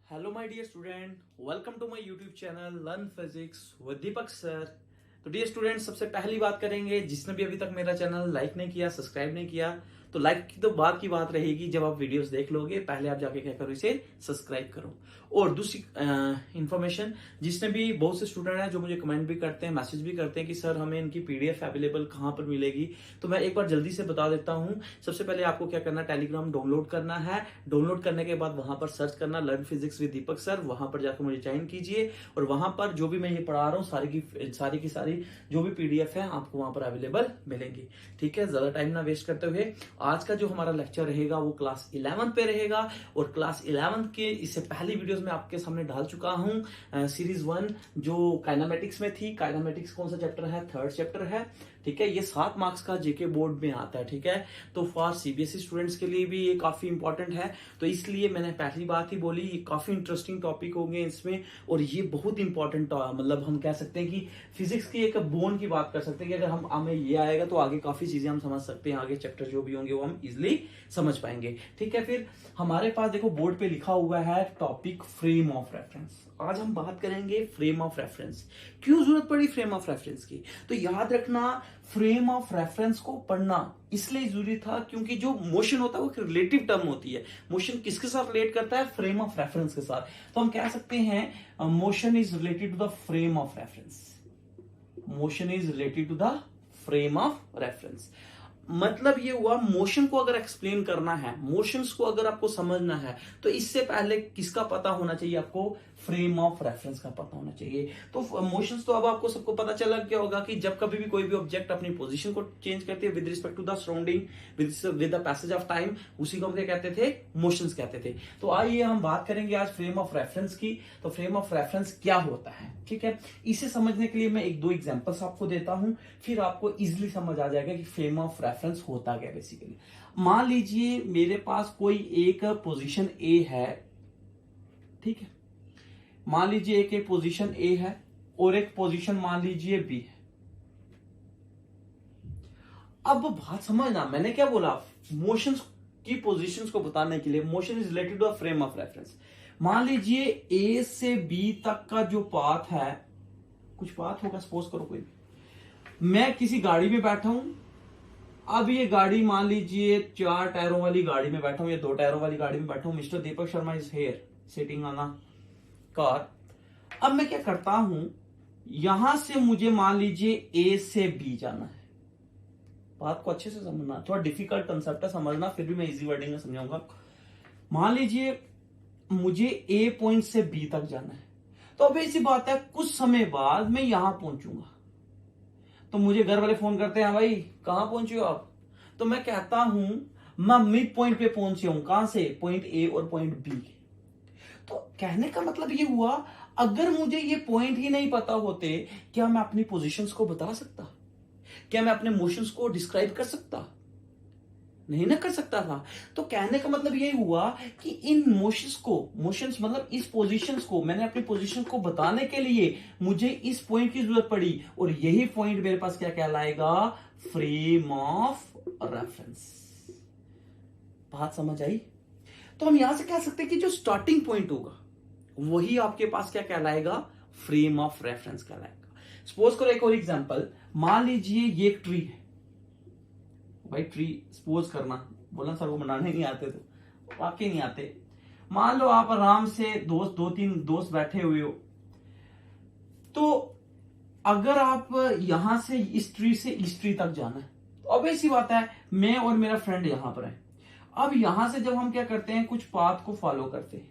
Hello my dear student, welcome to my YouTube channel learn physics with Deepak sir. तो dear student, सबसे पहली बात करेंगे, जिसने भी अभी तक मेरा चैनल लाइक नहीं किया, सब्सक्राइब नहीं किया, तो लाइक की तो बाद की बात रहेगी जब आप वीडियोस देख लोगे। पहले आप जाके क्या करो, इसे सब्सक्राइब करो। और दूसरी इंफॉर्मेशन, जिसने भी बहुत से स्टूडेंट हैं जो मुझे कमेंट भी करते हैं, मैसेज भी करते हैं कि सर हमें इनकी पीडीएफ अवेलेबल कहां पर मिलेगी, तो मैं एक बार जल्दी से बता देता हूं। सबसे पहले आपको क्या करना है, टेलीग्राम डाउनलोड करना है। डाउनलोड करने के बाद वहां पर सर्च करना learn physics with Deepak sir, वहां पर जाकर मुझे ज्वाइन कीजिए। और वहां पर जो भी मैं ये पढ़ा रहा हूँ सारी की सारी जो भी पीडीएफ है आपको वहां पर अवेलेबल मिलेंगी। ठीक है, ज्यादा टाइम ना वेस्ट करते हुए आज का जो हमारा लेक्चर रहेगा वो क्लास 11 पे रहेगा। और क्लास 11 के इससे पहली वीडियोस में आपके सामने डाल चुका हूं सीरीज 1 जो काइनेमेटिक्स में थी। काइनेमेटिक्स कौन सा चैप्टर है? थर्ड चैप्टर है। ठीक है, ये 7 मार्क्स का जेके बोर्ड में आता है। ठीक है, तो फॉर सीबीएसई स्टूडेंट्स के लिए भी ये काफी इंपॉर्टेंट है। तो इसलिए मैंने पहली बात ही बोली, ये काफी इंटरेस्टिंग टॉपिक होंगे इसमें। और ये बहुत इंपॉर्टेंट, मतलब हम कह सकते हैं कि फिजिक्स की एक बोन की बात कर सकते हैं कि अगर हमें ये आएगा तो आगे काफी चीजें हम समझ सकते हैं। आगे चैप्टर जो भी होंगे वो हम इजिली समझ पाएंगे। ठीक है, फिर हमारे पास देखो बोर्ड पे लिखा हुआ है टॉपिक फ्रेम ऑफ रेफरेंस। आज हम बात करेंगे फ्रेम ऑफ रेफरेंस। क्यों जरूरत पड़ी फ्रेम ऑफ रेफरेंस की? तो याद रखना, फ्रेम ऑफ रेफरेंस को पढ़ना इसलिए जरूरी था क्योंकि जो मोशन होता है वो एक रिलेटिव टर्म होती है। मोशन किसके साथ रिलेट करता है? फ्रेम ऑफ रेफरेंस के साथ। तो हम कह सकते हैं motion is related to the frame of reference. Motion is related to the frame of reference. मतलब ये हुआ, मोशन को अगर एक्सप्लेन करना है, मोशंस को अगर आपको समझना है, तो इससे पहले किसका पता होना चाहिए? आपको फ्रेम ऑफ रेफरेंस का पता होना चाहिए। तो मोशंस तो अब आपको सबको पता चला क्या होगा कि जब कभी भी कोई भी ऑब्जेक्ट अपनी पोजीशन को चेंज करती है with respect to the surrounding, with the passage of time, उसी को हम क्या कहते थे? मोशंस कहते थे। तो आइए हम बात करेंगे आज फ्रेम ऑफ रेफरेंस की। तो फ्रेम ऑफ रेफरेंस क्या होता है? ठीक है, इसे समझने के लिए मैं एक दो एग्जांपल्स आपको देता हूं, फिर आपको इजीली समझ आ जाएगा कि फ्रेम ऑफ रेफरेंस होता क्या बेसिकली। मान लीजिए मेरे पास कोई एक पोजीशन ए है। ठीक है, मान लीजिए एक पोजीशन ए है और एक पोजीशन मान लीजिए बी है। अब बात समझना, मैंने क्या बोला? मोशंस की पोजीशंस को बताने के लिए motion is related to frame of reference. मान लीजिए ए से बी तक का जो पाथ है, कुछ पाथ होगा, सपोज करो कोई भी। मैं किसी गाड़ी में बैठा हूं। अब ये गाड़ी मान लीजिए 4 टायरों वाली गाड़ी में बैठा हूं या 2 टायरों वाली गाड़ी में बैठा हूं। Mister Deepak Sharma is here sitting on a car. अब मैं क्या करता हूं, यहां से मुझे मान लीजिए ए से बी जाना है। बात को अच्छे से समझना, थोड़ा डिफिकल्ट कंसेप्ट है समझना, फिर भी मैं इजी वर्डिंग में समझाऊंगा। मान लीजिए मुझे ए पॉइंट से बी तक जाना है। तो अब ऐसी बात है, कुछ समय बाद मैं यहां पहुंचूंगा। तो मुझे घर वाले फोन करते हैं, भाई कहां पहुंचे हो आप? तो मैं कहता हूं मैं मिड पॉइंट पे पहुंचे हूं। कहां से? पॉइंट ए और पॉइंट बी के। तो कहने का मतलब ये हुआ, अगर मुझे ये पॉइंट ही नहीं पता होते, क्या मैं अपनी पोजीशंस को बता सकता? क्या मैं अपने मोशंस को डिस्क्राइब कर सकता? नहीं ना कर सकता था। तो कहने का मतलब ये हुआ कि इन मोशंस मतलब इस पोजीशंस को, मैंने अपनी पोजीशन को बताने के लिए मुझे इस पॉइंट की जरूरत पड़ी। और यही पॉइंट मेरे पास क्या कहलाएगा? Frame of reference. बात समझ आई? तो हम यहां से कह सकते हैं कि जो स्टार्टिंग पॉइंट होगा वही आपके पास क्या कहलाएगा? फ्रेम ऑफ रेफरेंस कहलाएगा। सपोज करो एक और एग्जांपल, मान लीजिए ये एक ट्री है। भाई ट्री सपोज करना, बोला सर वो बनाने नहीं आते, तो वाकई नहीं आते। मान लो आप आराम से दो तीन दोस्त बैठे हुए हो। तो अगर आप यहां से इस ट्री से इस ट्री तक जाना है, तो अब ऐसी बात है, मैं और मेरा फ्रेंड यहां पर है। अब यहां से जब हम क्या करते हैं, कुछ पाथ को फॉलो करते हैं,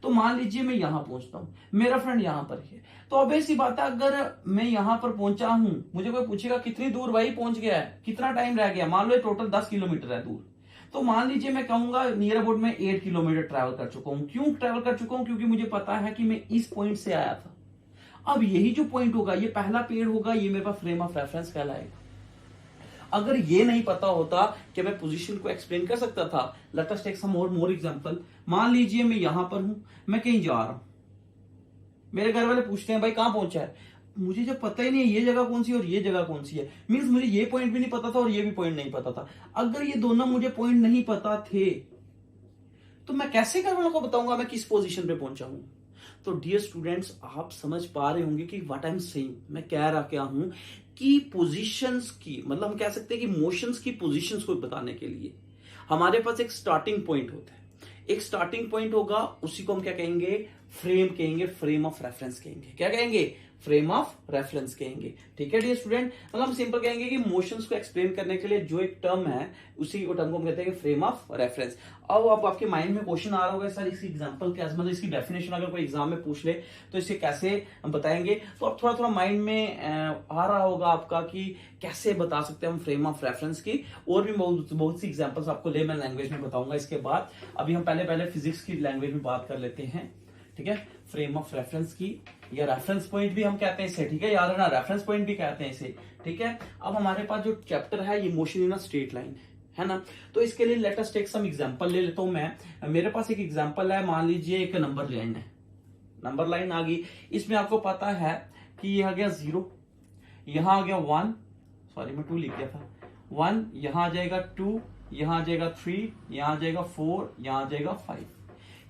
तो मान लीजिए मैं यहां पहुंचता हूं, मेरा फ्रेंड यहां पर है। तो अब ऐसी बात है, अगर मैं यहां पर पहुंचा हूं, मुझे कोई पूछेगा कितनी दूर भाई पहुंच गया है, कितना टाइम रह गया, मान लो टोटल 10 किलोमीटर है दूर। तो मान लीजिए मैं कहूंगा नियर अबाउट मैं 8 किलोमीटर ट्रैवल कर चुका हूं। क्यों ट्रैवल कर चुका हूं? क्योंकि मुझे पता है कि मैं इस पॉइंट से आया था। अब यही जो पॉइंट होगा, ये पहला पेड़ होगा, ये मेरे पास फ्रेम ऑफ रेफरेंस कहलाएगा। अगर ये नहीं पता होता कि मैं पोजीशन को एक्सप्लेन कर सकता था। Let us take some more example. मान लीजिए मैं यहां पर हूं, मैं कहीं जा रहा हूं, मेरे घर वाले पूछते हैं भाई कहां पहुंचा है। मुझे जब पता ही नहीं है ये जगह कौन सी है और ये जगह कौन सी है, मींस मुझे ये पॉइंट भी नहीं पता था और ये भी पॉइंट नहीं पता था। अगर ये दोनों मुझे पॉइंट नहीं पता थे तो मैं कैसे घर वालों को बताऊंगा मैं किस पोजीशन पे पहुंचा हूं? तो डियर स्टूडेंट्स, आप समझ पा रहे होंगे कि व्हाट आई एम सेइंग, मैं कह रहा क्या हूं कि पोजीशंस की, मतलब हम कह सकते हैं कि मोशंस की पोजीशंस को बताने के लिए हमारे पास एक स्टार्टिंग पॉइंट होता है। एक स्टार्टिंग पॉइंट होगा, उसी को हम क्या कहेंगे? फ्रेम कहेंगे, फ्रेम ऑफ रेफरेंस कहेंगे। क्या कहेंगे? फ्रेम ऑफ रेफरेंस कहेंगे। ठीक है डियर स्टूडेंट, मतलब हम सिंपल कहेंगे कि मोशंस को एक्सप्लेन करने के लिए जो एक टर्म है उसी को टर्म को हम कहते हैं फ्रेम ऑफ रेफरेंस। अब आपके माइंड में क्वेश्चन आ रहा होगा सर इसकी एग्जांपल क्या, मतलब इसकी डेफिनेशन अगर कोई एग्जाम में पूछ ले तो इसे कैसे हम बताएंगे? तो अब थोड़ा थोड़ा माइंड में आ रहा होगा आपका कि कैसे बता सकते हैं हम फ्रेम ऑफ रेफरेंस की। और भी बहुत सी एग्जांपल्स आपको लेमन लैंग्वेज में बताऊंगा इसके बाद। अभी हम पहले फिजिक्स की लैंग्वेज में बात कर लेते हैं। ठीक है, फ्रेम ऑफ रेफरेंस की, या रेफरेंस पॉइंट भी हम कहते हैं इसे। ठीक है, याद रखना रेफरेंस पॉइंट भी कहते हैं इसे। ठीक है, अब हमारे पास जो चैप्टर है ये motion in a straight line है ना। तो इसके लिए let us take some example ले लेता हूं मैं। मेरे पास एक एग्जांपल है, मान लीजिए एक नंबर लाइन है, नंबर लाइन आ गई। इसमें आपको पता है कि ये आ गया 0, यहां आ गया 1, सॉरी मैं 2 लिख दिया था, 1, यहां आ जाएगा 2, यहां आ जाएगा 3, यहां आ जाएगा 4, यहां आ जाएगा 5,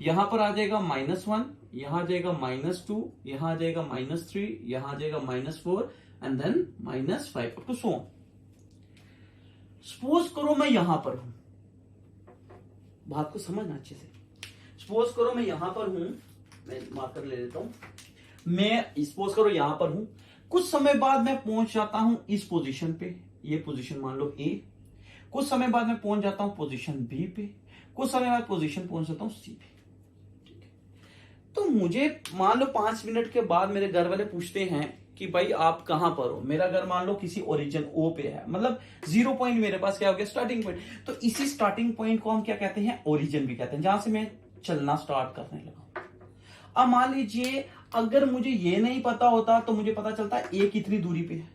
यहां पर आ जाएगा -1, यहां आ जाएगा -2, यहां आ जाएगा -3, यहां आ जाएगा -4 and then -5 up to so on. Suppose करो मैं यहां पर हूं, बात को समझना अच्छे से। सपोज करो मैं यहां पर हूं, मैं मार्कर ले लेता हूं, मैं सपोज करो यहां पर हूं, कुछ समय बाद मैं पहुंच जाता हूं इस पोजीशन पे, ये पोजीशन मान लो ए। कुछ समय बाद मैं पहुंच जाता हूं पोजीशन बी पे, कुछ समय बाद पोजीशन पहुंच जाता हूं सी पे। तो मुझे मान लो 5 मिनट के बाद मेरे घर वाले पूछते हैं कि भाई आप कहां पर हो। मेरा घर मान लो किसी ओरिजिन ओ पे है, मतलब 0 पॉइंट मेरे पास क्या हो गया? Starting point. तो इसी स्टार्टिंग पॉइंट को हम क्या कहते हैं? ओरिजिन भी कहते हैं, जहां से मैं चलना स्टार्ट करने लगा। अब मान लीजिए अगर मुझे ये नहीं पता होता तो मुझे पता चलता ए कितनी दूरी पे है,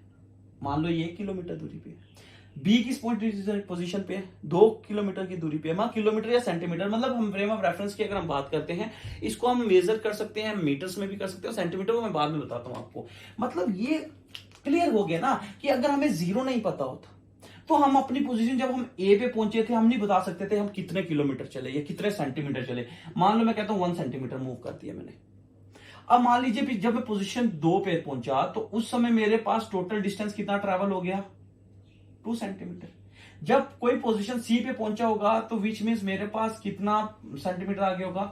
मान लो ये 1 किलोमीटर दूरी पे है, बी किस पोजीशन पे है, 2 किलोमीटर की दूरी पे है। किलोमीटर या सेंटीमीटर, मतलब हम फ्रेम ऑफ रेफरेंस की अगर हम बात करते हैं, इसको हम मेजर कर सकते हैं, मीटर्स में भी कर सकते हैं, सेंटीमीटर में मैं बाद में बताता हूं आपको। मतलब ये क्लियर हो गया ना कि अगर हमें 0 नहीं पता होता तो हम अपनी पोजीशन, जब हम ए पे पहुंचे थे, हम नहीं बता सकते थे हम कितने किलोमीटर चले या कितने सेंटीमीटर चले। मान लो मैं कहता हूं 1 सेंटीमीटर मूव कर दिया मैंने। अब मान लीजिए जब मैं पोजीशन 2 पे पहुंचा तो उस समय मेरे पास टोटल डिस्टेंस कितना ट्रेवल हो गया? 2 सेंटीमीटर। जब कोई पोजीशन सी पे पहुंचा होगा तो विच मीन्स मेरे पास कितना सेंटीमीटर आ गया होगा?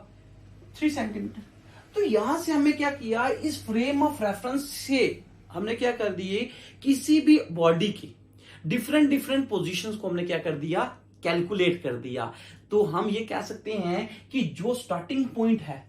3 सेंटीमीटर। तो यहां से हमने क्या किया, इस फ्रेम ऑफ रेफरेंस से हमने क्या कर दिए, किसी भी बॉडी की डिफरेंट पोजीशंस को हमने क्या कर दिया? कैलकुलेट कर दिया। तो हम ये कह सकते हैं कि जो स्टार्टिंग पॉइंट है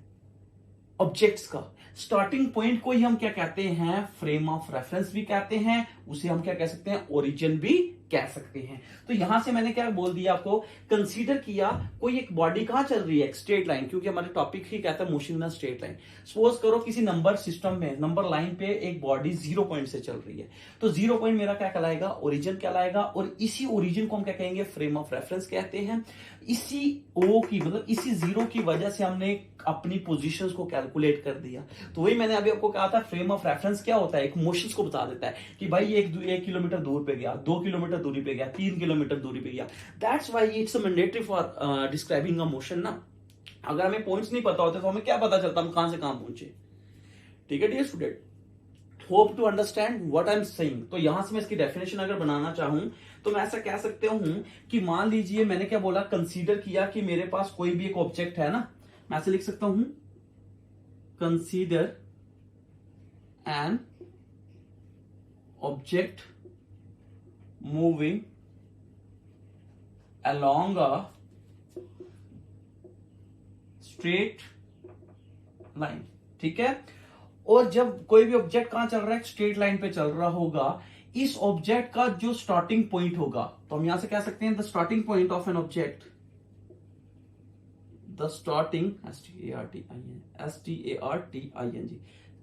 ऑब्जेक्ट्स का, स्टार्टिंग पॉइंट को ही हम क्या कहते हैं? फ्रेम ऑफ रेफरेंस भी कहते हैं, उसे हम क्या कह सकते हैं? ओरिजिन भी कह सकते हैं। तो यहां से मैंने क्या बोल दिया आपको, कंसीडर किया कोई एक बॉडी कहां चल रही है? एक स्ट्रेट लाइन, क्योंकि हमारे टॉपिक ही कहता है motion in a straight line. Suppose करो किसी नंबर सिस्टम में, नंबर लाइन पे एक बॉडी 0 पॉइंट से चल रही है, तो 0 पॉइंट मेरा क्या कहलाएगा? ओरिजिन कहलाएगा। और इसी ओरिजिन को हम क्या कहेंगे? फ्रेम ऑफ रेफरेंस कहते हैं। इसी ओ की, मतलब इसी 0 की वजह से हमने अपनी पोजीशंस को कैलकुलेट कर दिया। तो वही मैंने अभी आपको कहा था, फ्रेम ऑफ रेफरेंस क्या होता है? एक मोशंस को बता देता है कि भाई ये 1 किलोमीटर दूर पे गया, 2 किलोमीटर दूरी पे गया, 3 किलोमीटर दूरी पे गया। That's why it's a mandatory for describing a motion ना। अगर हमें पॉइंट्स नहीं पता होते तो हमें क्या पता चलता हम कहां से कहां पहुंचे। ठीक है dear student, hope to understand what I am saying. तो यहां से मैं इसकी डेफिनेशन अगर बनाना चाहूं तो मैं ऐसा कह सकते हूं कि मान लीजिए मैंने क्या बोला, कंसीडर किया कि मेरे पास कोई भी एक ऑब्जेक्ट है ना, मैं ऐसे लिख सकता हूं, consider an object moving along a straight line। ठीक है, और जब कोई भी ऑब्जेक्ट कहां चल रहा है? स्ट्रेट लाइन पे चल रहा होगा। इस ऑब्जेक्ट का जो स्टार्टिंग पॉइंट होगा, तो हम यहां से कह सकते हैं the starting point of an object, the starting STARTING।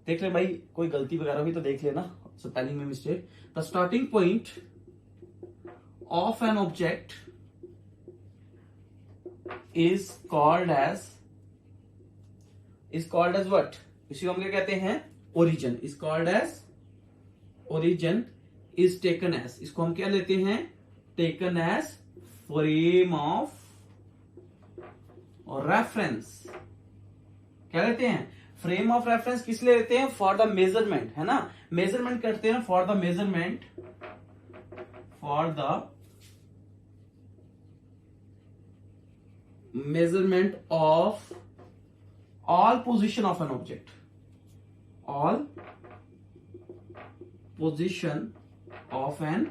देख ले भाई, कोई गलती वगैरह हुई तो देख लेना, स्पेलिंग में mistake. The starting point of an object is called as what? इसी को हम क्या कहते हैं? origin is called as origin is taken as, इसको हम क्या लेते हैं? taken as frame of और रेफरेंस क्या लेते हैं, फ्रेम ऑफ रेफरेंस किस लिए लेते हैं, फॉर द मेजरमेंट, है ना, मेजरमेंट करते हैं for the measurement, for the measurement of all position of an object, all position of an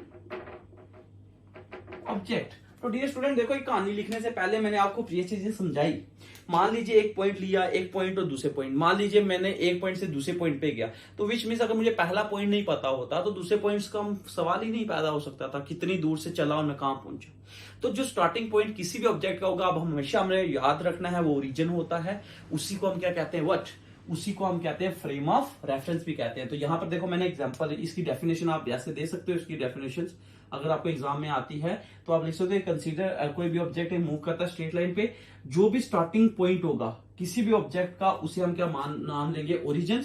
object. तो डियर स्टूडेंट देखो, एक कहानी लिखने से पहले मैंने आपको ये चीजें समझाई। मान लीजिए एक पॉइंट लिया, एक पॉइंट और दूसरे पॉइंट, मान लीजिए मैंने एक पॉइंट से दूसरे पॉइंट पे गया, तो विच मींस अगर मुझे पहला पॉइंट नहीं पता होता तो दूसरे पॉइंट्स का सवाल ही नहीं पैदा हो सकता था, कितनी दूर से चला और मैं कहां पहुंचा। तो जो स्टार्टिंग पॉइंट किसी भी ऑब्जेक्ट का होगा, अब हमेशा हमें याद रखना है वो ओरिजिन होता है, उसी को हम क्या कहते हैं, व्हाट, उसी को हम कहते हैं फ्रेम ऑफ रेफरेंस भी कहते हैं। तो यहां पर देखो मैंने एग्जांपल, इसकी डेफिनेशन आप ऐसे दे सकते हो, इसकी डेफिनेशन अगर आपको एग्जाम में आती है तो आप लिख सकते हो, कंसीडर कोई भी ऑब्जेक्ट मूव करता है स्ट्रेट लाइन पे, जो भी स्टार्टिंग पॉइंट होगा किसी भी ऑब्जेक्ट का, उसे हम क्या नाम लेंगे, ओरिजिन,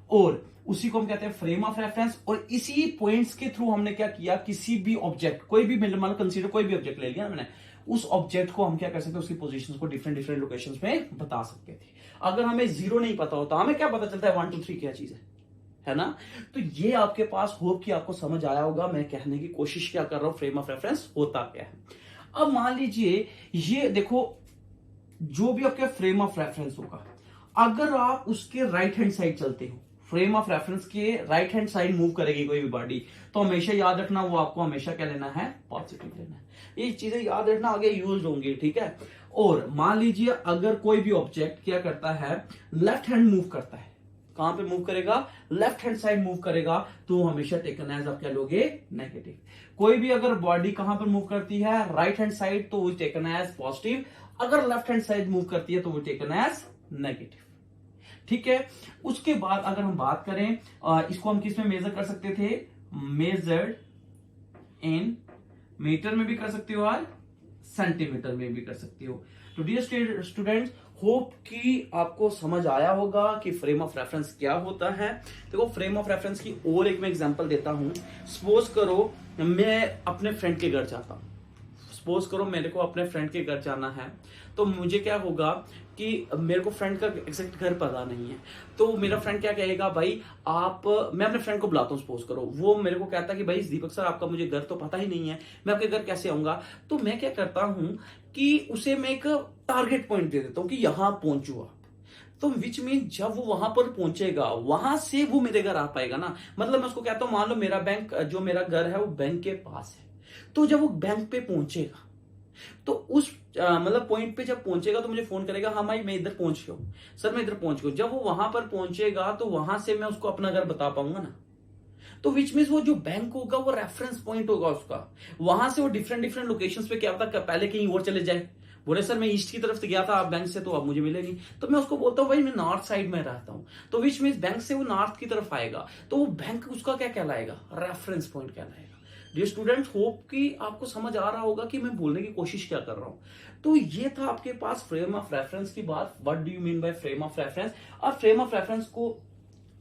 और उसी को हम कहते हैं फ्रेम ऑफ रेफरेंस। और इसी पॉइंट्स के थ्रू हमने क्या किया, किसी भी ऑब्जेक्ट, कोई भी मान कंसीडर कोई भी ऑब्जेक्ट ले लिया मैंने, उस ऑब्जेक्ट को हम क्या कर सकते हैं, उसकी पोजीशंस को डिफरेंट डिफरेंट लोकेशंस में बता सकते थे। अगर हमें 0 नहीं पता होता, हमें क्या पता चलता है 1 2 3 क्या चीज है ना। तो ये आपके पास होप कि आपको समझ आया होगा मैं कहने की कोशिश क्या कर रहा हूं, फ्रेम ऑफ रेफरेंस होता क्या है। अब मान लीजिए ये देखो, जो भी आपके फ्रेम ऑफ रेफरेंस होगा, अगर आप उसके राइट हैंड साइड चलते हो, फ्रेम ऑफ रेफरेंस के राइट हैंड साइड मूव करेगी कोई भी बॉडी, तो हमेशा याद रखना वो आपको हमेशा क्या लेना है, पॉजिटिव लेना है। ये चीजें याद रखना, आगे यूज होंगी, ठीक है। और मान लीजिए अगर कोई भी ऑब्जेक्ट क्या करता है, लेफ्ट हैंड मूव करता है, कहां पे मूव करेगा, लेफ्ट हैंड साइड मूव करेगा, तो हमेशा टेकन एज आप क्या लोगे, नेगेटिव। कोई भी अगर बॉडी कहां पर मूव करती है, राइट हैंड साइड, तो वो टेकन एज पॉजिटिव। अगर लेफ्ट हैंड साइड मूव करती है तो वो टेकन एज नेगेटिव, ठीक है। उसके बाद अगर हम बात करें, इसको हम किस में मेजर कर सकते थे, मेजर्ड इन मीटर में भी कर सकते हो और सेंटीमीटर में भी कर सकते हो। तो डियर स्टूडेंट्स, होप कि आपको समझ आया होगा कि फ्रेम ऑफ रेफरेंस क्या होता है। देखो फ्रेम ऑफ रेफरेंस की और एक मैं एग्जांपल देता हूं। सपोज करो मैं अपने फ्रेंड के घर जाता हूं, सपोज करो मेरे को अपने फ्रेंड के घर जाना है, तो मुझे क्या होगा कि मेरे को फ्रेंड का एग्जैक्ट घर पता नहीं है, तो मेरा फ्रेंड क्या कहेगा, भाई आप, मैं अपने फ्रेंड को बुलाता हूँ, सपोज करो वो मेरे को कहता है कि भाई दीपक सर आपका मुझे घर तो पता ही नहीं है, मैं आपके घर कैसे आऊंगा। तो मैं क्या करता हूं कि उसे मैं एक टारगेट पॉइंट दे देता हूं कि यहां पहुंचू आप, तो विच मीन जब वो वहां पर पहुंचेगा वहां से वो मेरे घर आ पाएगा ना। मतलब मैं उसको कहता हूं, मान लो मेरा बैंक, जो मेरा घर है वो बैंक के पास है, तो जब वो बैंक पे पहुंचेगा तो उस मतलब पॉइंट पे जब पहुंचेगा तो मुझे फोन करेगा, हाँ भाई मैं इधर पहुंच गया हूं, सर मैं इधर पहुंच गया हूं। जब वो वहां पर पहुंचेगा तो वहां से मैं उसको अपना घर बता पाऊंगा ना। तो विच मीन्स वो जो बैंक होगा वो रेफरेंस पॉइंट होगा उसका, वहां से वो डिफरेंट डिफरेंट लोकेशंस पे क्या पता पहले कहीं और चले जाए, बोले सर मैं ईस्ट की तरफ से गया था आप बैंक से, तो अब मुझे मिले नहीं, तो मैं उसको बोलता हूँ भाई मैं नॉर्थ साइड में रहता हूँ, तो विच मीन्स बैंक से वो नॉर्थ की तरफ आएगा, तो वो बैंक उसका क्या कहलाएगा, रेफरेंस पॉइंट कहलाएगा। डियर स्टूडेंट, होप कि आपको समझ आ रहा होगा कि मैं बोलने की कोशिश क्या कर रहा हूं। तो ये था आपके पास फ्रेम ऑफ रेफरेंस की बात, what do you mean by frame of reference. और फ्रेम ऑफ रेफरेंस को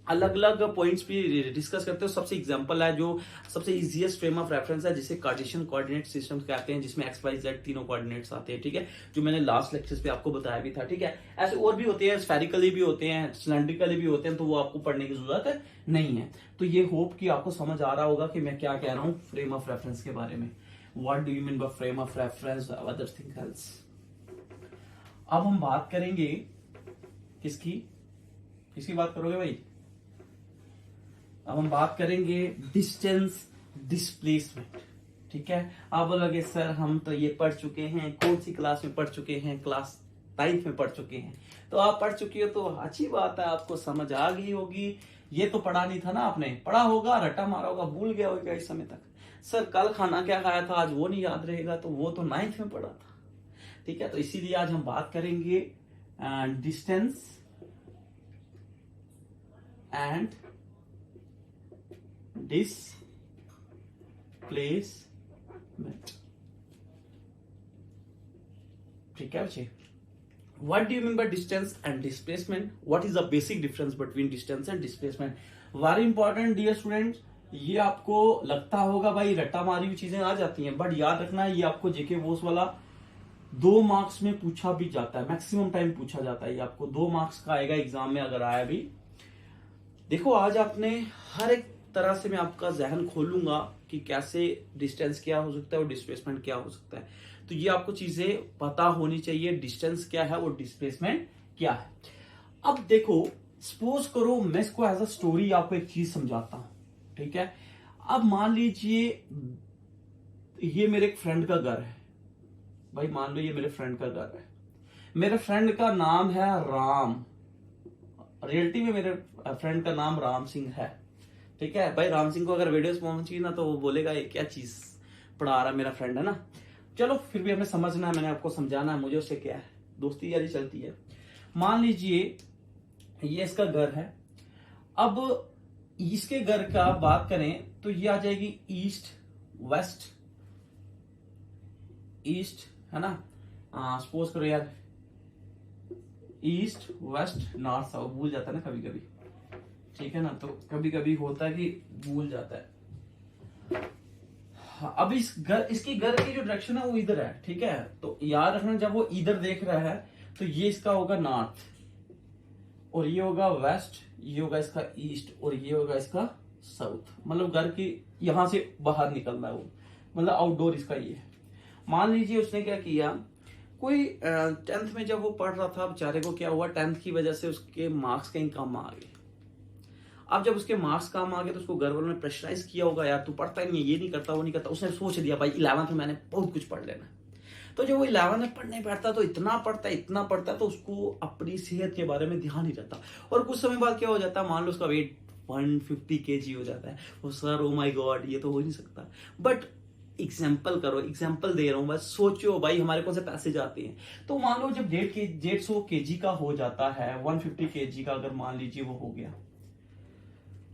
अलग अलग पॉइंट्स भी डिस्कस करते हो। सबसे एग्जांपल है जो सबसे इजीएस्ट फ्रेम ऑफ रेफरेंस है, जिसे कार्टेशियन कोऑर्डिनेट सिस्टम कहते हैं, जिसमें एक्स वाई जेड तीनों कोऑर्डिनेट्स आते हैं, ठीक है, जो मैंने लास्ट लेक्चर्स पे आपको बताया भी था, ठीक है। ऐसे और भी होते हैं, स्फेरिकली भी होते हैं, सिलेंड्रिकली भी होते हैं, तो वो आपको पढ़ने की जरूरत नहीं है। तो ये होप कि आपको समझ आ रहा होगा कि मैं क्या कह रहा हूं फ्रेम ऑफ रेफरेंस के बारे में, what do you mean by frame of reference, other thing else. अब हम बात करेंगे किसकी बात करोगे भाई, अब हम बात करेंगे डिस्टेंस डिस्प्लेसमेंट, ठीक है। आप बोलोगे सर हम तो ये पढ़ चुके हैं, कौन सी क्लास में पढ़ चुके हैं, क्लास 9th में पढ़ चुके हैं। तो आप पढ़ चुके हो तो अच्छी बात है, आपको समझ आ गई होगी। ये तो पढ़ा नहीं था ना आपने, पढ़ा होगा, रटा मारा होगा, भूल गया होगा इस समय तक। सर कल खाना क्या खाया था आज वो नहीं याद रहेगा, तो वो तो 9th में पढ़ा था, ठीक है। तो इसीलिए आज हम बात करेंगे डिस्टेंस एंड डिस्प्लेसमेंट, ठीक है बच्चे। What do you mean by distance and displacement? What is the basic difference between distance and displacement? Very important dear students, ये आपको लगता होगा भाई रट्टा मारी हुई चीजें आ जाती हैं, बट याद रखना ये आपको जेके बोस वाला 2 मार्क्स में पूछा भी जाता है, मैक्सिमम टाइम पूछा जाता है। ये आपको 2 मार्क्स का आएगा एग्जाम में अगर आया भी। देखो आज आपने हर एक तरह से मैं आपका जहन खोलूंगा कि कैसे डिस्टेंस क्या हो सकता है और डिस्प्लेसमेंट क्या हो सकता है। तो ये आपको चीजें पता होनी चाहिए, डिस्टेंस क्या है और डिस्प्लेसमेंट क्या है। अब देखो सपोज करो मैं इसको एज अ स्टोरी आपको एक चीज समझाता हूं, ठीक है। अब मान लीजिए ये मेरे एक फ्रेंड का घर है, भाई मान लो ये मेरे फ्रेंड का घर है, मेरे फ्रेंड का नाम है राम, रियलिटी में मेरे फ्रेंड का नाम राम सिंह है, ठीक है। भाई राम सिंह को अगर वीडियोस पहुंची ना तो वो बोलेगा ये क्या चीज पढ़ा रहा मेरा फ्रेंड, है ना। चलो फिर भी हमें समझना है, मैंने आपको समझाना है, मुझे उससे क्या है, दोस्ती यारी चलती है। मान लीजिए ये इसका घर है। अब इसके घर का बात करें तो ये आ जाएगी ईस्ट वेस्ट, ईस्ट है ना, सपोज करो यार ईस्ट वेस्ट नॉर्थ साउथ, भूल जाता है ना कभी कभी, ठीक है ना। तो कभी कभी होता है कि भूल जाता है। अब इसकी घर की जो डायरेक्शन है वो इधर है, ठीक है। तो याद रखना जब वो इधर देख रहा है तो ये इसका होगा नॉर्थ और ये होगा वेस्ट, ये होगा इसका ईस्ट और ये होगा इसका साउथ। मतलब घर की यहां से बाहर निकलना है वो, मतलब आउटडोर इसका ये है। मान लीजिए उसने क्या किया, कोई 10th में जब वो पढ़ रहा था बेचारे को क्या हुआ, 10th की वजह से उसके मार्क्स कहीं कम आ गए। अब जब उसके मार्क्स कम आ गए तो उसको घर वालों ने प्रेशराइज किया होगा, यार तू पढ़ता ही नहीं है, ये नहीं करता वो नहीं करता। उसने सोच लिया भाई 11th में मैंने बहुत कुछ पढ़ लेना। तो जब वो 11th में पढ़ने बैठता तो इतना पढ़ता तो उसको अपनी सेहत के बारे में ध्यान नहीं रहता। और कुछ समय बाद क्या हो जाता है, मान लो उसका वेट 150 kg हो जाता है। वो सर ओ माय गॉड ये तो हो ही नहीं सकता। बट एग्जाम्पल करो, एग्जाम्पल दे रहा हूं बस, सोचो भाई हमारे कौन से पैसे जाते हैं। तो मान लो जब 150 kg का हो जाता है, 150 kg का अगर मान लीजिए वो हो गया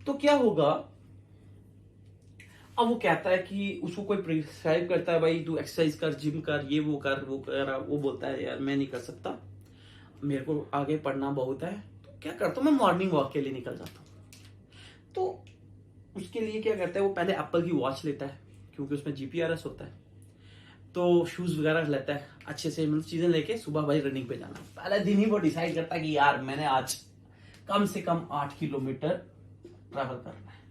तो क्या होगा। अब वो कहता है कि उसको कोई प्रिस्क्राइब करता है भाई तू एक्सरसाइज कर, जिम कर, ये वो कर वो कर। वो बोलता है यार मैं नहीं कर सकता, मेरे को आगे पढ़ना बहुत है। तो क्या करता हूं मैं मॉर्निंग वॉक के लिए निकल जाता हूं। तो उसके लिए क्या करता है वो पहले एप्पल की वॉच लेता है क्योंकि उसमें जीपीआरएस होता है। तो शूज वगैरह लेता है अच्छे से, मतलब चीजें लेके सुबह भाई रनिंग पे जाना। पहले दिन ही वो डिसाइड करता है कि यार मैंने आज कम से कम 8 किलोमीटर ट्रैवल करना है।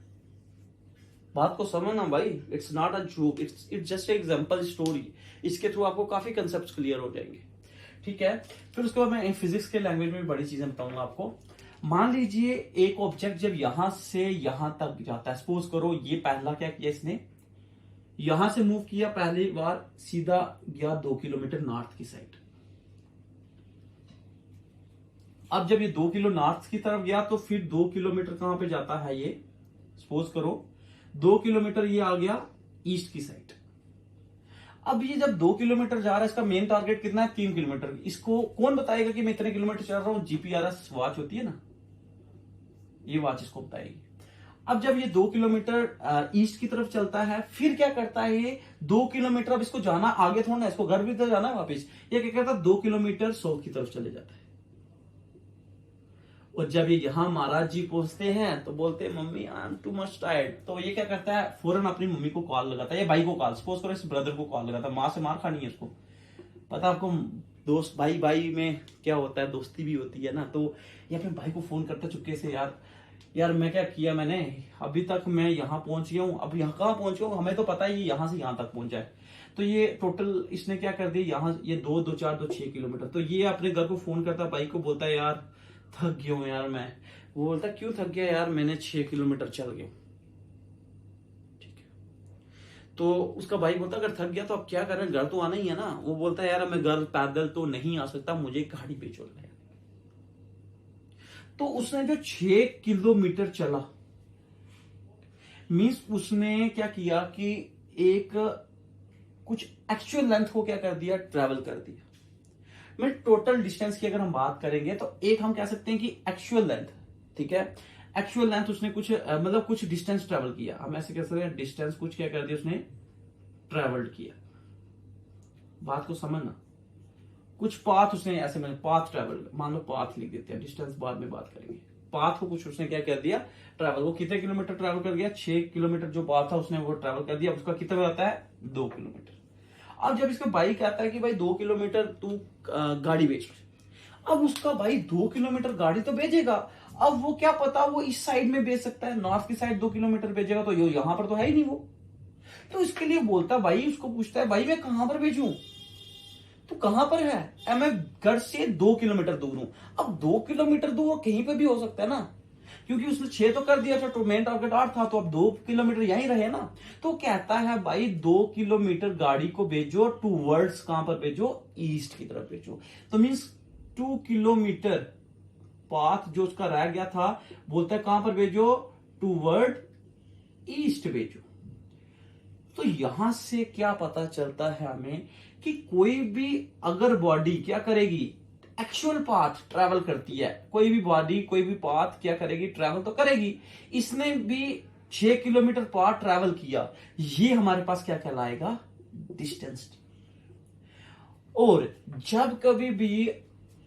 बात को समझना भाई, it's not a joke, it's just example story. इसके थ्रू आपको काफी कंसेप्ट क्लियर हो जाएंगे, ठीक है। फिर उसके बाद मैं फिजिक्स के लैंग्वेज में बड़ी चीजें बताऊंगा आपको। मान लीजिए एक ऑब्जेक्ट जब यहां से यहां तक जाता है, सपोज करो ये पहला क्या किया इसने, यहां से मूव किया पहली बार, सीधा गया 2 किलोमीटर नॉर्थ की साइड। अब जब ये 2 किलो नॉर्थ की तरफ गया तो फिर 2 किलोमीटर कहां पे जाता है ये, सपोज करो 2 किलोमीटर ये आ गया ईस्ट की साइड। अब ये जब 2 किलोमीटर जा रहा है, इसका मेन टारगेट कितना है 3 किलोमीटर। इसको कौन बताएगा कि मैं इतने किलोमीटर चल रहा हूं, जीपीआरएस वॉच होती है ना, ये वॉच इसको बताएगी। अब जब ये 2 किलोमीटर ईस्ट की तरफ चलता है, फिर क्या करता है ये 2 किलोमीटर, अब इसको जाना आगे थोड़ा ना, इसको घर भी तो जाना है वापिस। ये क्या करता है 2 किलोमीटर साउथ की तरफ चले जाता है। और जब ये यहां महाराज जी पहुंचते हैं तो बोलते हैं mummy I am too much tired. तो ये क्या करता है फौरन अपनी मम्मी को कॉल लगाता है, या भाई को कॉल, सपोज करो इस ब्रदर को कॉल लगाता है। मां से मार खानी है इसको, पता आपको दोस्त भाई भाई में क्या होता है, दोस्ती भी होती है ना। तो ये अपने भाई को फोन करता चुपके से, यार मैं क्या किया, मैंने अभी तक मैं यहाँ पहुंच गया हूँ, अब यहाँ कहाँ पहुंच गया हूँ, हमें तो पता है ये यहाँ से यहाँ तक पहुंचा है। तो ये टोटल इसने क्या कर दिया, यहाँ ये 6 किलोमीटर। तो ये अपने घर को फोन करता, भाई को बोलता है यार थक गया हूं यार मैं। वो बोलता क्यों थक गया, यार मैंने 6 किलोमीटर चल गया, ठीक है। तो उसका भाई बोलता अगर थक गया तो अब क्या करें, घर तो आना ही है ना। वो बोलता है यार मैं घर पैदल तो नहीं आ सकता, मुझे गाड़ी पे चलना है। तो उसने जो 6 किलोमीटर चला, मीन्स उसने क्या किया कि एक कुछ एक्चुअल लेंथ को क्या कर दिया, ट्रेवल कर दिया। मैं टोटल डिस्टेंस की अगर हम बात करेंगे तो एक हम कह सकते हैं कि एक्चुअल लेंथ, ठीक है। एक्चुअल लेंथ उसने कुछ मतलब कुछ डिस्टेंस ट्रेवल किया, हम ऐसे कह सकते हैं डिस्टेंस कुछ क्या कर दिया उसने ट्रेवल्ड किया। बात को समझना, कुछ पाथ उसने ऐसे, मैंने पाथ ट्रेवल, मान लो पाथ लिख देते हैं, डिस्टेंस बाद में बात करेंगे। पाथ को कुछ उसने क्या कर दिया ट्रेवल। वो कितने किलोमीटर ट्रेवल कर गया, 6 किलोमीटर जो पाथ था उसने वो ट्रेवल कर दिया। उसका कितना आता है 2 किलोमीटर। अब जब इसका भाई कहता है कि भाई 2 किलोमीटर तू गाड़ी बेच, अब उसका भाई 2 किलोमीटर गाड़ी तो भेजेगा, अब वो क्या पता वो इस साइड में बेच सकता है, नॉर्थ की साइड 2 किलोमीटर भेजेगा, तो यहां पर तो है ही नहीं वो। तो इसके लिए बोलता भाई, उसको पूछता है भाई मैं कहां पर भेजूं, तो कहां पर है, मैं घर से 2 किलोमीटर दूर हूं। अब 2 किलोमीटर दूर कहीं पे भी हो सकता है ना, क्योंकि उसने 6 तो कर दिया था, तो मेन टारगेट 8 था, तो अब 2 किलोमीटर यहीं रहे ना। तो कहता है भाई 2 किलोमीटर गाड़ी को भेजो टूवर्ड्स, कहां पर भेजो, ईस्ट की तरफ भेजो। तो मीन्स 2 किलोमीटर पाथ जो उसका रह गया था, बोलता है कहां पर भेजो, टूवर्ड ईस्ट भेजो। तो यहां से क्या पता चलता है हमें कि कोई भी अगर बॉडी क्या करेगी, एक्चुअल पाथ ट्रैवल करती है, कोई भी बॉडी कोई भी पाथ क्या करेगी, ट्रैवल तो करेगी। इसने भी 6 किलोमीटर पाथ ट्रैवल किया, ये हमारे पास क्या कहलाएगा, डिस्टेंस। और जब कभी भी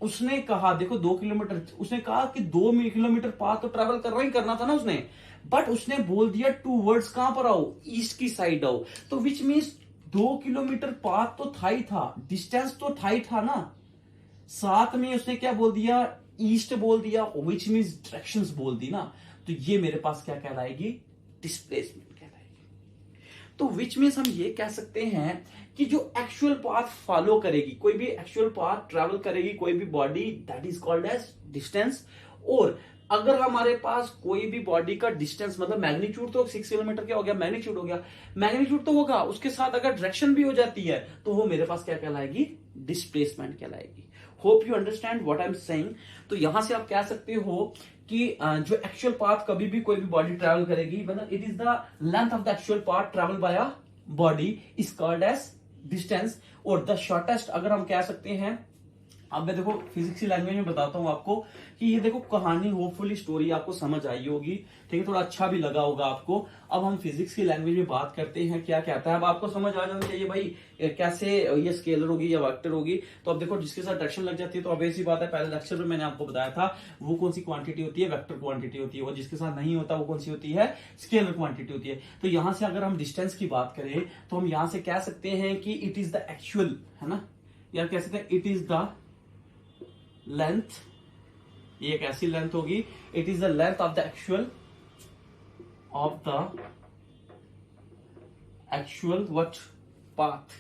उसने कहा, देखो 2 किलोमीटर, उसने कहा कि 2 किलोमीटर पाथ तो ट्रैवल करना ही करना था ना उसने, बट उसने बोल दिया टूवर्ड्स कहां पर आओ, ईस्ट की साइड आओ। तो विच मीन्स 2 किलोमीटर पाथ तो था ही था, डिस्टेंस तो था ही था ना, साथ में उसने क्या बोल दिया, ईस्ट बोल दिया, विच मीन्स डायरेक्शंस बोल दी ना। तो ये मेरे पास क्या कहलाएगी, डिस्प्लेसमेंट कहलाएगी। तो विच मीन्स हम ये कह सकते हैं कि जो एक्चुअल पाथ फॉलो करेगी, कोई भी एक्चुअल पाथ ट्रैवल करेगी कोई भी body, that is called as distance. और अगर हमारे पास कोई भी बॉडी का डिस्टेंस, मतलब मैग्नीट्यूड तो 6 किलोमीटर क्या हो गया, मैग्नीट्यूड हो गया, मैग्नीट्यूड तो होगा, उसके साथ अगर डायरेक्शन भी हो जाती है तो वो मेरे पास क्या कहलाएगी, डिस्प्लेसमेंट कहलाएगी। Hope you understand what I am saying. तो यहां से आप कह सकते हो कि जो एक्चुअल पाथ कभी भी कोई भी बॉडी ट्रैवल करेगी, मतलब it is the length of the actual path travel by a body is called as distance. और द शॉर्टेस्ट अगर हम कह सकते हैं, अब मैं देखो फिजिक्स की लैंग्वेज में बताता हूं आपको कि ये देखो कहानी, होपफुली स्टोरी आपको समझ आई होगी, ठीक है, थोड़ा अच्छा भी लगा होगा आपको। अब हम फिजिक्स की लैंग्वेज में बात करते हैं क्या कहता है। अब आपको समझ आ जाना चाहिए भाई कैसे ये स्केलर होगी या वेक्टर होगी। तो अब देखो जिसके साथ डायरेक्शन लग जाती है, तो अब ऐसी बात है, पहले लेक्चर में मैंने आपको बताया था वो कौन सी क्वांटिटी होती है, वेक्टर क्वांटिटी होती है, और जिसके साथ नहीं होता वो कौन सी होती है, स्केलर क्वांटिटी होती है। तो यहां से अगर हम डिस्टेंस की बात करें तो हम यहां से कह सकते हैं कि इट इज द एक्चुअल, है ना, या कह सकते हैं इट इज द लेंथ, ये एक ऐसी लेंथ होगी, it is the length of the actual what path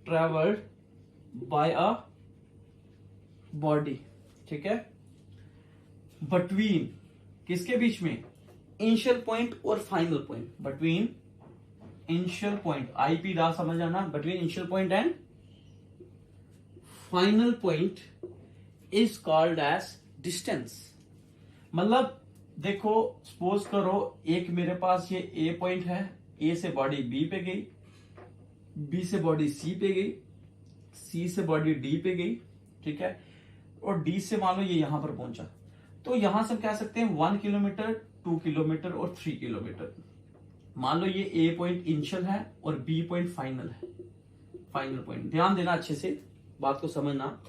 travelled by a body, ठीक है, बिटवीन किसके बीच में, इनिशियल पॉइंट और final point, between initial point, IP दा समझ आना, between initial point and final point is called as distance. मतलब देखो सपोज करो एक मेरे पास ये ए पॉइंट है, ए से बॉडी बी पे गई, बी से बॉडी सी पे गई, सी से बॉडी डी पे गई, ठीक है, और डी से मान लो ये यहां पर पहुंचा। तो यहां से हम कह सकते हैं 1 किलोमीटर, 2 किलोमीटर और 3 किलोमीटर। मान लो ये ए पॉइंट इनिशियल है और बी पॉइंट फाइनल है, फाइनल पॉइंट, ध्यान देना अच्छे से, बात को समझना।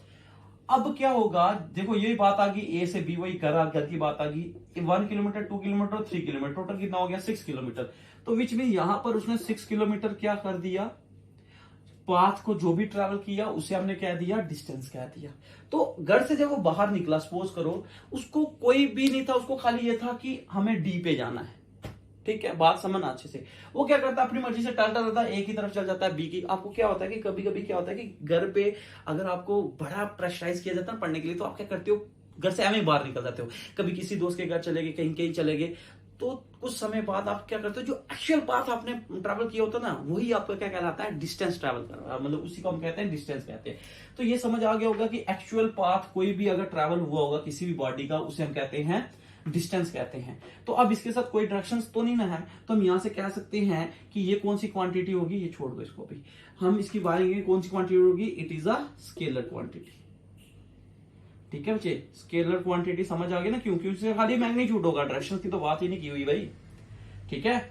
अब क्या होगा, देखो यही बात आ गई, ए से बी वही घर की बात आ गई, 1 किलोमीटर, 2 किलोमीटर और 3 किलोमीटर, टोटल कितना हो गया, 6 किलोमीटर। तो विच मीन यहां पर उसने 6 किलोमीटर क्या कर दिया, पाथ को जो भी ट्रैवल किया उसे हमने कह दिया डिस्टेंस कह दिया। तो घर से जब वो बाहर निकला, सपोज करो उसको कोई भी नहीं था, उसको खाली ये था कि हमें डी पे जाना है, ठीक है, बात समझना अच्छे से। वो क्या करता है, अपनी मर्जी से टलता रहता है, एक ही तरफ चल जाता है बी की। आपको क्या होता है कि कभी कभी क्या होता है कि घर पे अगर आपको बड़ा प्रेशराइज किया जाता है पढ़ने के लिए, तो आप क्या करते हो, घर से एवं बाहर निकल जाते हो, कभी किसी दोस्त के घर चले गए, कहीं कहीं चले गए। तो कुछ समय बाद आप क्या करते हो, जो एक्चुअल पाथ आपने ट्रैवल किया होता है ना, वही आपका क्या कहलाता है, डिस्टेंस ट्रैवल करना, मतलब उसी को हम कहते हैं डिस्टेंस कहते हैं। तो ये समझ आ गया होगा कि एक्चुअल पाथ कोई भी अगर ट्रैवल हुआ होगा किसी भी बॉडी का, उसे हम कहते हैं डिस्टेंस कहते हैं। तो अब इसके साथ कोई डायरेक्शंस तो नहीं ना है, तो हम यहां से कह सकते हैं कि ये कौन सी क्वांटिटी होगी, ये छोड़ दो इसको भी, हम इसकी बात करेंगे कौन सी क्वांटिटी होगी, it is a scalar quantity, ठीक है बच्चे, स्केलर क्वांटिटी समझ आ गई ना, क्योंकि उससे खाली मैग्नीट्यूड होगा, डायरेक्शन की तो बात ही नहीं की हुई भाई, ठीक है।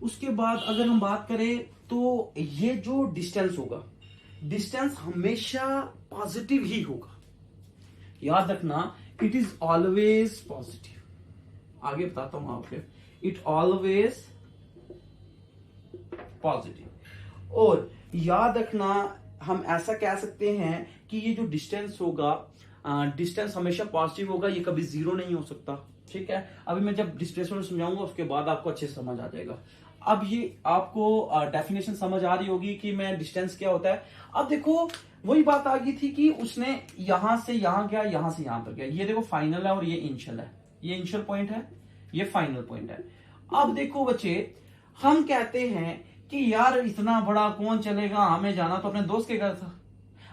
उसके बाद अगर हम बात करें तो ये जो डिस्टेंस होगा, डिस्टेंस हमेशा पॉजिटिव ही होगा, याद रखना, इट इज ऑलवेज पॉजिटिव, आगे बताता हूं आपके, इट ऑलवेज पॉजिटिव। और याद रखना, हम ऐसा कह सकते हैं कि ये जो डिस्टेंस होगा, डिस्टेंस हमेशा पॉजिटिव होगा, ये कभी जीरो नहीं हो सकता। ठीक है, अभी मैं जब डिस्प्लेसमेंट समझाऊंगा उसके बाद आपको अच्छे से समझ आ जाएगा। अब ये आपको डेफिनेशन समझ आ रही होगी कि मैं डिस्टेंस क्या होता है। अब देखो वही बात आ गई थी कि उसने यहां से यहां गया, यहां से यहां पर गया। ये देखो फाइनल है और ये इनिशियल है, ये इनिशियल पॉइंट है, ये फाइनल पॉइंट है। अब देखो बच्चे, हम कहते हैं कि यार इतना बड़ा कौन चलेगा, हमें जाना तो अपने दोस्त के घर था।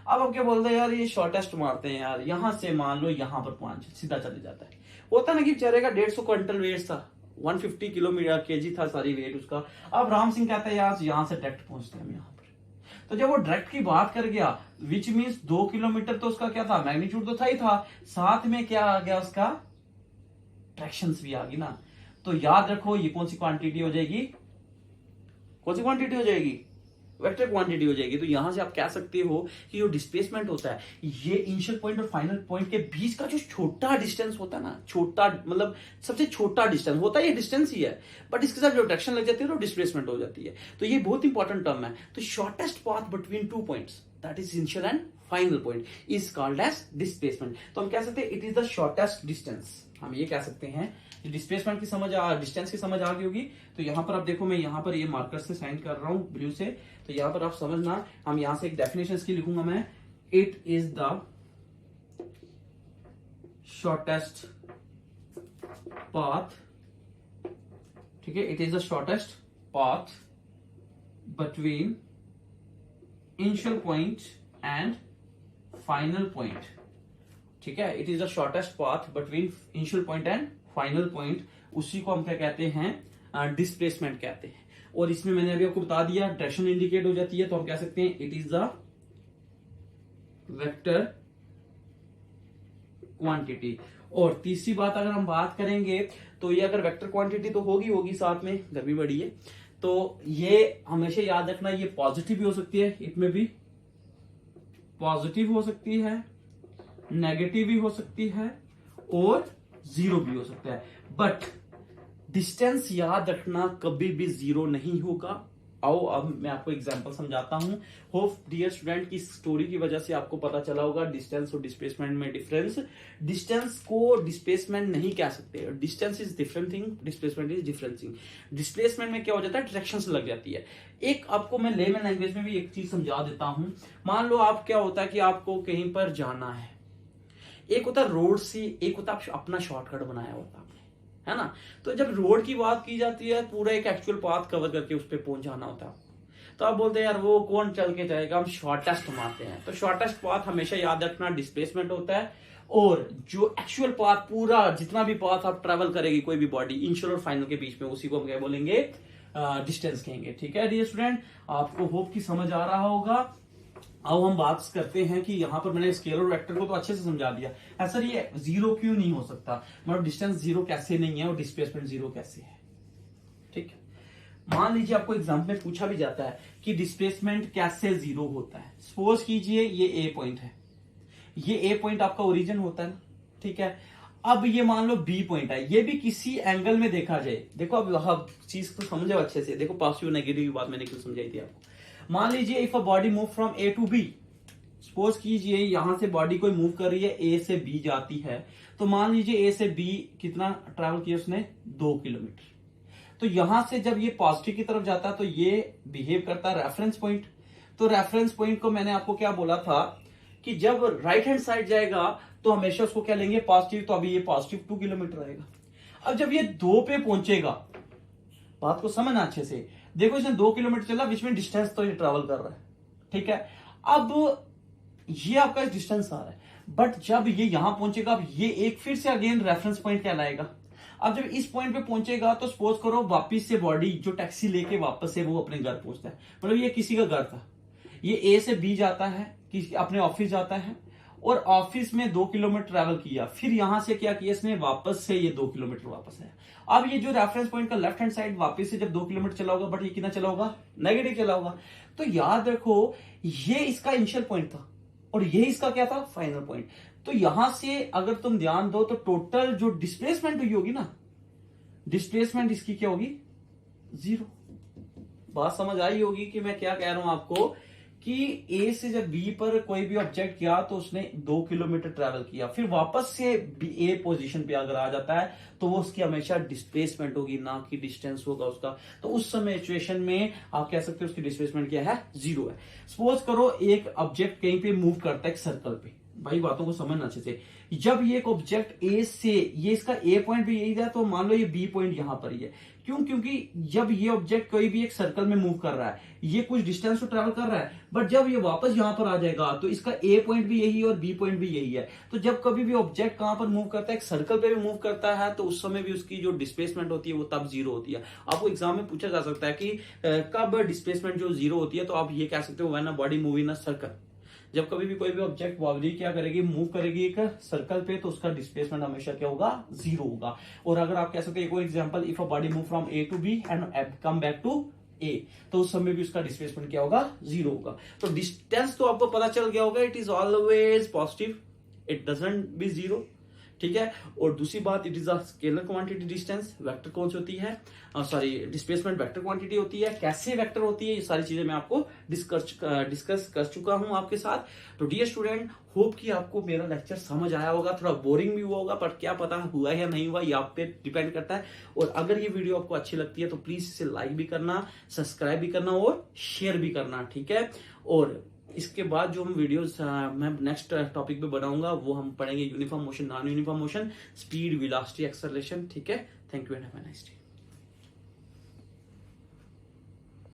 अब क्या बोलते हैं, यार ये शॉर्टेस्ट मारते हैं यार, यहां से मान लो यहां पर 5 सीधा चले जाता है। होता ना कि बेचारे का 150 क्विंटल वेट था, 150 किलोमीटर केजी था सारी वेट उसका। अब राम सिंह कहता है यार यहां से डायरेक्ट पहुंचते हैं हम यहाँ पर। तो जब वो डायरेक्ट की बात कर गया, विच मीन्स 2 किलोमीटर तो उसका क्या था, मैग्नीट्यूड तो था ही था, साथ में क्या आ गया उसका, ट्रैक्शंस भी आ गई ना। तो याद रखो ये कौन सी क्वांटिटी हो जाएगी, कौन सी क्वांटिटी हो जाएगी, वेक्टर क्वांटिटी हो जाएगी। तो यहां से आप कह सकते हो कि जो डिस्प्लेसमेंट होता है, ये इनिशियल पॉइंट और फाइनल पॉइंट के बीच का जो छोटा डिस्टेंस होता है ना, छोटा मतलब सबसे छोटा डिस्टेंस होता है, ये डिस्टेंस ही है, बट इसके साथ जो ट्रैक्शन लग जाती है तो डिस्प्लेसमेंट हो जाती है। तो ये बहुत इंपॉर्टेंट टर्म है। तो shortest path between 2 points, that is initial and final point, is called as displacement. तो हम कह सकते हैं it is the shortest distance, हम ये कह सकते हैं। डिस्प्लेसमेंट की समझ डिस्टेंस की समझ आ गई होगी। तो यहां पर आप देखो, मैं यहां पर ये मार्कर से साइन कर रहा हूं ब्लू से, तो यहां पर आप समझना, हम यहां से एक डेफिनेशन इसकी लिखूंगा मैं, it is the shortest path, ठीक है, it is the shortest path between initial point and final point. ठीक है, it is the shortest path between initial point and final point, उसी को हम क्या कहते हैं, डिस्प्लेसमेंट कहते हैं। और इसमें मैंने अभी आपको बता दिया डायरेक्शन इंडिकेट हो जाती है, तो हम कह सकते हैं it is the vector quantity. और तीसरी बात अगर हम बात करेंगे, तो ये अगर वेक्टर क्वांटिटी तो होगी साथ में, गर्मी बड़ी है, तो ये हमेशा याद रखना, ये पॉजिटिव भी हो सकती है, इसमें भी पॉजिटिव हो सकती है, नेगेटिव भी हो सकती है और जीरो भी हो सकता है। बट डिस्टेंस याद रखना कभी भी जीरो नहीं होगा। आओ अब मैं आपको एग्जांपल समझाता हूं। होप डियर स्टूडेंट की स्टोरी की वजह से आपको पता चला होगा डिस्टेंस और डिस्प्लेसमेंट में डिफरेंस। डिस्टेंस को डिस्प्लेसमेंट नहीं कह सकते, distance is different thing, displacement is different thing. Displacement में क्या हो जाता है, डायरेक्शन से लग जाती है। एक आपको मैं लेमन लैंग्वेज में भी एक चीज समझा देता हूं। मान लो आप क्या होता है कि आपको कहीं पर जाना है, एक होता है रोड से, एक होता है अपना शॉर्टकट बनाया होता आपने, है ना। तो जब रोड की बात की जाती है, पूरा एक एक्चुअल पाथ कवर करके उस पर पहुंच जाना होता है, तो आप बोलते हैं यार वो कौन चल के जाएगा, हम शॉर्टेस्ट मारते हैं। तो शॉर्टेस्ट पाथ हमेशा याद रखना डिस्प्लेसमेंट होता है। और जो एक्चुअल पाथ, पूरा जितना भी पाथ आप ट्रेवल करेगी कोई भी बॉडी इनिशियल और फाइनल के बीच में, उसी को हम क्या बोलेंगे, डिस्टेंस कहेंगे। ठीक है डियर स्टूडेंट, आपको होप की समझ आ रहा होगा। अब हम बात करते हैं कि यहां पर मैंने स्केलर वेक्टर को तो अच्छे से समझा दिया। सर ये जीरो क्यों नहीं हो सकता, मतलब डिस्टेंस जीरो कैसे नहीं है और डिस्प्लेसमेंट जीरो कैसे है। ठीक है, मान लीजिए आपको एग्जाम में पूछा भी जाता है कि डिस्प्लेसमेंट कैसे जीरो होता है। सपोज कीजिए ये ए पॉइंट है, ये ए पॉइंट आपका ओरिजिन होता है ना, ठीक है। अब ये मान लो बी पॉइंट है, ये भी किसी एंगल में देखा जाए, देखो अब चीज को समझो अच्छे से, देखो पॉजिटिव नेगेटिव की बात मैंने क्यों समझाई थी आपको। मान लीजिए if a body move from A to B, suppose कीजिए यहां से बॉडी कोई मूव कर रही है, ए से बी जाती है, तो मान लीजिए ए से बी कितना ट्रैवल किया उसने, 2 किलोमीटर। तो यहां से जब ये पॉजिटिव की तरफ जाता है तो ये बिहेव करता है रेफरेंस पॉइंट। तो रेफरेंस पॉइंट को मैंने आपको क्या बोला था कि जब राइट हैंड साइड जाएगा तो हमेशा उसको क्या लेंगे, पॉजिटिव। तो अभी ये पॉजिटिव 2 किलोमीटर आएगा। अब जब ये 2 पे पहुंचेगा, बात को समझना अच्छे से, देखो इसने 2 किलोमीटर चला, बीच में डिस्टेंस तो ये ट्रेवल कर रहा है, ठीक है। अब ये आपका डिस्टेंस आ रहा है, बट जब ये यहां पहुंचेगा, अब ये एक फिर से अगेन रेफरेंस पॉइंट कहलाएगा। अब जब इस पॉइंट पे पहुंचेगा तो सपोज करो वापिस से बॉडी जो टैक्सी लेके वापस से वो अपने घर पहुंचता है, मतलब ये किसी का घर था, ये ए से बी जाता है, अपने ऑफिस जाता है, और ऑफिस में 2 किलोमीटर ट्रैवल किया, फिर यहां से क्या किया इसने, वापस से ये 2 किलोमीटर वापस है। अब ये जो रेफरेंस पॉइंट का लेफ्ट हैंड साइड वापस से जब 2 किलोमीटर चला होगा, बट ये कितना चला होगा, नेगेटिव चला होगा। तो याद रखो ये इसका इनिशियल पॉइंट था और ये इसका क्या था, फाइनल पॉइंट। तो यहां से अगर तुम ध्यान दो तो टोटल जो डिस्प्लेसमेंट हुई होगी ना, डिस्प्लेसमेंट इसकी क्या होगी, 0। बात समझ आई होगी कि मैं क्या कह रहा हूं आपको, कि ए से जब बी पर कोई भी ऑब्जेक्ट गया तो उसने 2 किलोमीटर ट्रेवल किया, फिर वापस से ए पोजीशन पे अगर आ जाता है तो वो उसकी हमेशा डिस्प्लेसमेंट होगी, ना कि डिस्टेंस होगा उसका। तो उस समय सिचुएशन में आप कह सकते हो उसकी डिस्प्लेसमेंट क्या है, 0 है। सपोज करो एक ऑब्जेक्ट कहीं पे मूव करता है एक सर्कल पे, भाई बातों को समझना अच्छे से। जब ये एक ऑब्जेक्ट ए से, ये इसका ए पॉइंट भी यही था, तो मान लो ये बी पॉइंट यहां पर ही है। क्यों? क्योंकि जब ये ऑब्जेक्ट कोई भी एक सर्कल में मूव कर रहा है, ये कुछ डिस्टेंस तो ट्रैवल कर रहा है, बट जब ये वापस यहां पर आ जाएगा तो इसका ए पॉइंट भी यही है और बी पॉइंट भी यही है। तो जब कभी भी ऑब्जेक्ट कहां पर मूव करता है, एक सर्कल पे भी मूव करता है, तो उस समय भी उसकी जो डिस्प्लेसमेंट होती है वो तब 0 होती है। आपको एग्जाम में पूछा जा सकता है कि कब डिस्प्लेसमेंट जो 0 होती है, तो आप ये कह सकते हो when a body move in a circle. जब कभी भी कोई भी ऑब्जेक्ट बॉडी क्या करेगी, मूव करेगी एक सर्कल पे, तो उसका डिस्प्लेसमेंट हमेशा क्या होगा, 0 होगा। और अगर आप कह सकते हैं, एक और example, if a body move from A to B and come back to A, तो उस समय भी उसका डिस्प्लेसमेंट क्या होगा, 0 होगा। तो डिस्टेंस तो आपको पता चल गया होगा, it is always positive, it doesn't be 0, ठीक है। और दूसरी बात, it is a scalar quantity distance, vector कौन सी होती है, सॉरी डिस्प्लेसमेंट वेक्टर क्वांटिटी होती है। कैसे वेक्टर होती है, ये सारी चीजें मैं आपको डिस्कस कर चुका हूं आपके साथ। तो डियर स्टूडेंट, होप कि आपको मेरा लेक्चर समझ आया होगा, थोड़ा बोरिंग भी हुआ होगा, पर क्या पता हुआ या नहीं हुआ, ये आप पे डिपेंड करता है। और अगर ये वीडियो आपको अच्छी लगती है तो प्लीज इसे लाइक भी करना, सब्सक्राइब भी करना और शेयर भी करना, ठीक है। और इसके बाद जो हम वीडियोस मैं नेक्स्ट टॉपिक पे बनाऊंगा, वो हम पढ़ेंगे uniform motion, non uniform motion, speed, velocity, acceleration, ठीक है। Thank you and have a nice day.